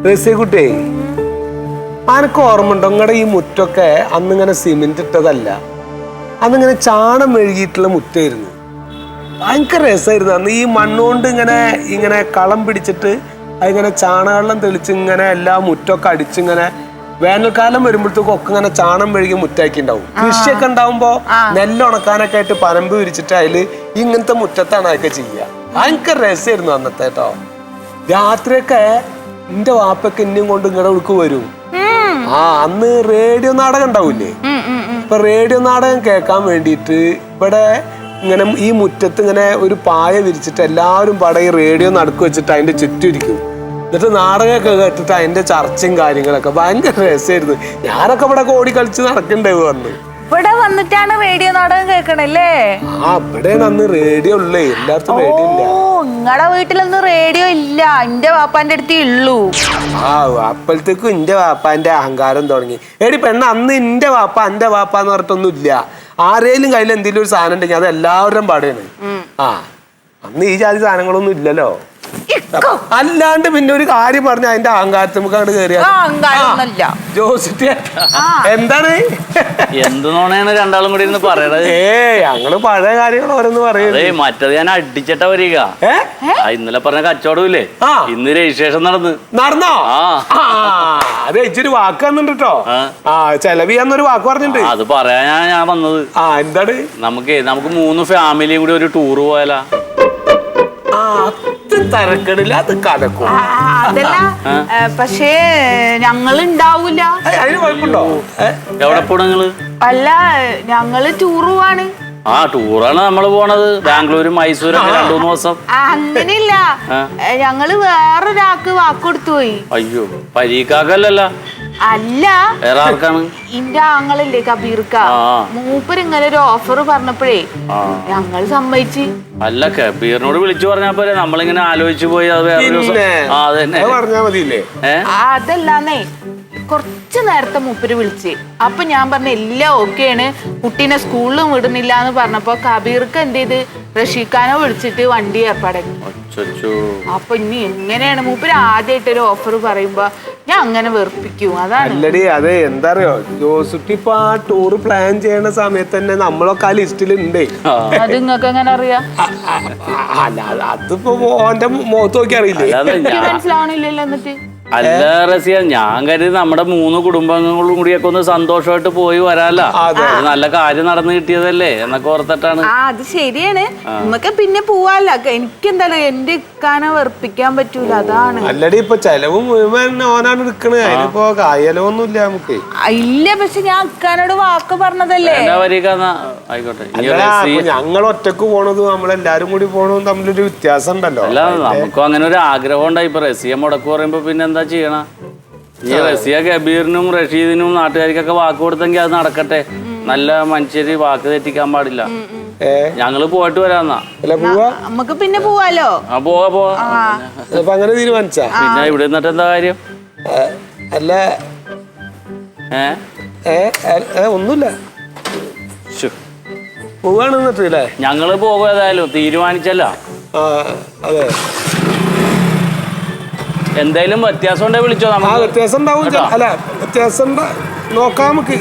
റസിയക്കുട്ടി, അനക്ക് ഓർമ്മ ഉണ്ടോ നിങ്ങളുടെ ഈ മുറ്റൊക്കെ അന്നിങ്ങനെ സിമെന്റ് ഇട്ടതല്ല, അന്നിങ്ങനെ ചാണം മെഴുകിയിട്ടുള്ള മുറ്റായിരുന്നു. ഭയങ്കര രസമായിരുന്നു അന്ന്. ഈ മണ്ണുകൊണ്ട് ഇങ്ങനെ ഇങ്ങനെ കളം പിടിച്ചിട്ട് അതിങ്ങനെ ചാണകവെള്ളം തെളിച്ച് ഇങ്ങനെ എല്ലാ മുറ്റൊക്കെ അടിച്ചിങ്ങനെ വേനൽക്കാലം വരുമ്പോഴത്തേക്കും ഒക്കെ ഇങ്ങനെ ചാണം മെഴുകി മുറ്റാക്കി ഉണ്ടാവും. കൃഷിയൊക്കെ ഉണ്ടാവുമ്പോ നെല്ലുണക്കാനൊക്കെ ആയിട്ട് പനമ്പ് വിരിച്ചിട്ട് അതില് ഇങ്ങനത്തെ മുറ്റത്താണ് അതൊക്കെ ചെയ്യുക. ഭയങ്കര രസമായിരുന്നു അന്നത്തെ കേട്ടോ. രാത്രിയൊക്കെ എന്റെ വാപ്പൊക്കെ എന്നെയും കൊണ്ട് ഇങ്ങടെ ഉടുക്ക് വരും. അന്ന് റേഡിയോ നാടകം ഉണ്ടാവൂലേ? ഇപ്പൊ റേഡിയോ നാടകം കേൾക്കാൻ വേണ്ടിയിട്ട് ഇവിടെ ഇങ്ങനെ ഈ മുറ്റത്ത് ഇങ്ങനെ ഒരു പായ വിരിച്ചിട്ട് എല്ലാവരും പാടെ ഈ റേഡിയോ നടുക്ക് വെച്ചിട്ട് അതിന്റെ ചുറ്റും ഇരിക്കും. എന്നിട്ട് നാടകമൊക്കെ കേട്ടിട്ട് അതിന്റെ ചർച്ചയും കാര്യങ്ങളൊക്കെ ഭയങ്കര രസമായിരുന്നു. ഞാനൊക്കെ ഇവിടെ ഓടി കളിച്ച് നടക്കണ്ടാവും അന്ന്. ഇവിടെ വന്നിട്ടാണ് റേഡിയോ നാടകം കേൾക്കണല്ലേ? ഇവിടെയാണ് അന്ന് റേഡിയോ ഉള്ളേ, എല്ലായിടത്തും റേഡിയോ ഇല്ല. നിങ്ങളുടെ വീട്ടിലൊന്നും റേഡിയോ ഇല്ല, എന്റെ വാപ്പാന്റെ അടുത്തേ ഉള്ളൂ. അപ്പോഴത്തേക്കും എന്റെ വാപ്പാന്റെ അഹങ്കാരം തുടങ്ങി. എടി പെണ്ണ, അന്ന് എന്റെ വാപ്പ എന്റെ വാപ്പ എന്ന് പറഞ്ഞിട്ടൊന്നും ഇല്ല. ആരേലും കയ്യിൽ എന്തെങ്കിലും ഒരു സാധനം ഉണ്ടെങ്കിൽ അത് എല്ലാവരുടെയും പാടാണ്. അന്ന് ഈ ജാതി സാധനങ്ങളൊന്നും ഇല്ലല്ലോ. അല്ലാണ്ട് പിന്നെ ഒരു കാര്യം പറഞ്ഞ അതിന്റെ അഹങ്കാരത്തിൽ നമുക്ക് അങ്ങോട്ട് കയറിയ ജോസിറ്റി എന്താണ് എന്താണ് രണ്ടാളും കൂടി ഇരുന്ന് പറയണത്? ഞങ്ങള് പഴയ കാര്യങ്ങൾ ഓരോന്ന് പറയുന്നത്. മറ്റത് ഞാൻ അടിച്ചിട്ടാ വരിക. ഇന്നലെ പറഞ്ഞ കച്ചവടമില്ലേ, ഇന്ന് രജിസ്ട്രേഷൻ നടന്നോ? അത് ഇച്ചിരി വാക്ക് വന്നിട്ട് കേട്ടോ. ചെലവ് ചെയ്യാന്നൊരു വാക്ക് പറഞ്ഞിട്ടുണ്ട്. അത് പറയാനാ ഞാൻ വന്നത്. എന്താണ്? നമുക്ക് 3 ഫാമിലി കൂടി ഒരു ടൂർ പോയാലാ? തരക്കടില്ല, അത് കലക്കും. അതല്ല, പക്ഷേ ഞങ്ങള് ഉണ്ടാവൂല. അതിന് കുഴപ്പമുണ്ടോ? എവിടെ പോണ നിങ്ങള്? അല്ല, ഞങ്ങള് ടൂറ് പോവാണ്. ടൂറാണ് നമ്മള് പോണത്. ബാംഗ്ലൂര്, മൈസൂരൊക്കെ 2-3 ദിവസം. അങ്ങനെയില്ല, ഞങ്ങള് വേറൊരാൾക്ക് വാക്ക് കൊടുത്തു പോയി. അയ്യോ, പരീക്കാക്കല്ലല്ലോ. അല്ല, വേറെ ആർക്കാണ്? ഇന്റെ ആങ്ങളില്ലേ കബീർക്ക, മൂപ്പര് ഇങ്ങനെ ഒരു ഓഫർ പറഞ്ഞപ്പോഴേ ഞങ്ങൾ സമ്മതിച്ച്. അല്ല, കബീറിനോട് വിളിച്ചു പറഞ്ഞാ പോരെ? നമ്മളിങ്ങനെ ആലോചിച്ചു പോയി. അത് പറഞ്ഞാ മതിയില്ലേ? അതല്ലാന്നേ, കുറച്ചു നേരത്തെ മൂപ്പര് വിളിച്ച്. അപ്പൊ ഞാൻ പറഞ്ഞ എല്ലാം ഓക്കെയാണ്, കുട്ടീനെ സ്കൂളിലും വിടുന്നില്ല എന്ന് പറഞ്ഞപ്പോ കബീർക്ക് എന്ത് ചെയ്ത് റഷീഖാനെ വിളിച്ചിട്ട് വണ്ടി ഏർപ്പാടാക്കി. അപ്പൊ ഇനി എങ്ങനെയാണ് മൂപ്പര് ആദ്യമായിട്ട് ഒരു ഓഫർ പറയുമ്പോ ഞാൻ അങ്ങനെ വെറുപ്പിക്കും. അതാണ്. അല്ലടി, അതെ എന്താ അറിയോ ജോസുട്ടി, ഇപ്പൊ ആ ടൂർ പ്ലാൻ ചെയ്യണ സമയത്ത് തന്നെ നമ്മളൊക്കെ ആ ലിസ്റ്റിൽ ഉണ്ട്. അത് നിങ്ങൾക്ക് എങ്ങനെ അറിയാം? അല്ല, അതിപ്പോ ഓന്റെ മുഖത്ത് നോക്കി അറിയില്ലേ? മനസ്സിലാവണില്ലല്ലോ. എന്നിട്ട് അല്ല റസിയ, ഞാൻ കരുതി നമ്മുടെ 3 കുടുംബങ്ങളും കൂടിയൊക്കെ ഒന്ന് സന്തോഷമായിട്ട് പോയി വരാല്ല. നല്ല കാര്യം നടന്നു കിട്ടിയതല്ലേ എന്നൊക്കെ ഓർത്തിട്ടാണ്. അത് ശരിയാണ്, നമുക്ക് പിന്നെ പോവാല്ല. എനിക്കെന്താ എന്റെ ഇക്കാനെ വെറുപ്പിക്കാൻ പറ്റൂല, അതാണ്. അല്ലടി, ഇപ്പൊ ചെലവ് മുഴുവൻ ഓനാണ് എടുക്കണേ. അതിനിപ്പോ കായലൊന്നും ഇല്ല നമുക്ക്. ഇല്ല, പക്ഷെ ഞാൻ ഇക്കാനോട് വാക്ക് പറഞ്ഞതല്ലേ. ആയിക്കോട്ടെ, ഞങ്ങൾ ഒറ്റക്ക് പോണതും നമ്മളെല്ലാരും കൂടി പോണതും തമ്മിലൊരു വ്യത്യാസം ഉണ്ടല്ലോ. അല്ല, നമുക്കും അങ്ങനെ ഒരു ആഗ്രഹം ഉണ്ടായി. ഇപ്പൊ റസിയ മുടക്ക് പറയുമ്പോ പിന്നെ എന്താ ചെയ്യണ? ഈ റസിയ കബീറിനും റഷീദിനും നാട്ടുകാർക്കൊക്കെ വാക്ക് കൊടുത്തെങ്കിൽ അത് നടക്കട്ടെ. നല്ല മനുഷ്യര് വാക്ക് തെറ്റിക്കാൻ പാടില്ല. ഞങ്ങള് പോയിട്ട് വരാന്നാ. നമുക്ക് പിന്നെ പോവാലോ. പോവാ. അങ്ങനെ തീരുമാനിച്ച പിന്നെ ഇവിടെ നിന്നിട്ട് എന്താ കാര്യം? അല്ല, ഒന്നുമില്ല, പോവാണ്. ഞങ്ങള് പോകും, ഏതായാലും തീരുമാനിച്ചല്ലോ. അതെ, എന്തായാലും വ്യത്യാസം ഉണ്ടെ വിളിച്ചോ. നമുക്ക് വ്യത്യാസം ഉണ്ടാവും. അല്ല, വ്യത്യാസം നോക്കാം നമുക്ക്.